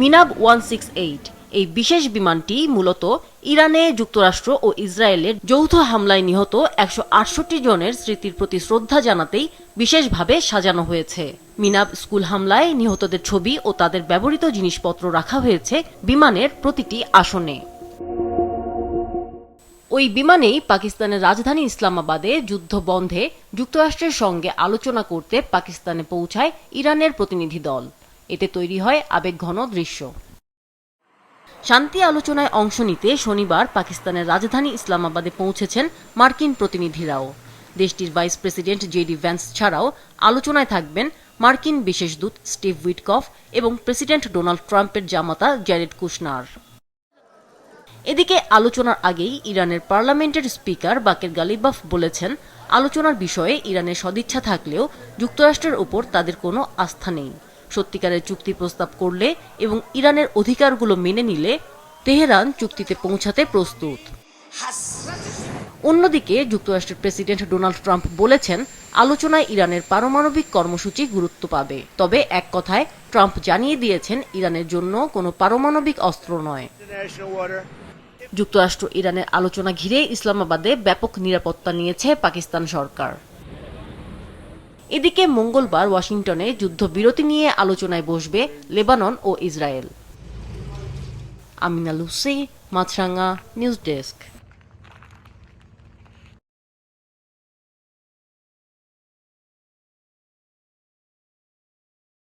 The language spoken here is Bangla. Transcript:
মিনাব 168 এই বিশেষ বিমানটি মূলত ইরানে যুক্তরাষ্ট্র ও ইসরায়েলের যৌথ হামলায় নিহত 168 জনের স্মৃতির প্রতি শ্রদ্ধা জানাতেই বিশেষভাবে সাজানো হয়েছে। মিনাব স্কুল হামলায় নিহতদের ছবি ও তাদের ব্যবহৃত জিনিসপত্র রাখা হয়েছে বিমানের প্রতিটি আসনে। ওই বিমানেই পাকিস্তানের রাজধানী ইসলামাবাদে যুদ্ধ বন্ধে যুক্তরাষ্ট্রের সঙ্গে আলোচনা করতে পাকিস্তানে পৌঁছায় ইরানের প্রতিনিধি দল। এতে তৈরি হয় আবেগঘন দৃশ্য। শান্তি আলোচনায় অংশ নিতে শনিবার পাকিস্তানের রাজধানী ইসলামাবাদে পৌঁছেছেন মার্কিন প্রতিনিধিরাও। দেশটির ভাইস প্রেসিডেন্ট জেডি ভ্যান্স ছাড়াও আলোচনায় থাকবেন মার্কিন বিশেষ দূত স্টিভ উইটকফ এবং প্রেসিডেন্ট ডোনাল্ড ট্রাম্পের জামাতা জ্যারেড কুশনার। এদিকে আলোচনার আগেই ইরানের পার্লামেন্টের স্পিকার বাকের গালিবাফ বলেছেন, আলোচনার বিষয়ে ইরানের সদিচ্ছা থাকলেও যুক্তরাষ্ট্রের ওপর তাদের কোনো আস্থা নেই। সত্যিকারের চুক্তি প্রস্তাব করলে এবং ইরানের অধিকারগুলো মেনে নিলে তেহরান চুক্তিতে পৌঁছাতে প্রস্তুত। অন্যদিকে যুক্তরাষ্ট্রের প্রেসিডেন্ট ডোনাল্ড ট্রাম্প বলেছেন, আলোচনায় ইরানের পারমাণবিক কর্মসূচি গুরুত্ব পাবে। তবে এক কথায় ট্রাম্প জানিয়ে দিয়েছেন, ইরানের জন্য কোনো পারমাণবিক অস্ত্র নয়। যুক্তরাষ্ট্র ইরানের আলোচনা ঘিরে ইসলামাবাদে ব্যাপক নিরাপত্তা নিয়েছে পাকিস্তান সরকার। এদিকে মঙ্গলবার ওয়াশিংটনে যুদ্ধবিরতি নিয়ে আলোচনায় বসবে লেবানন ও ইসরায়েল। আমিনা লুসি, মাছরাঙা নিউজ ডেস্ক।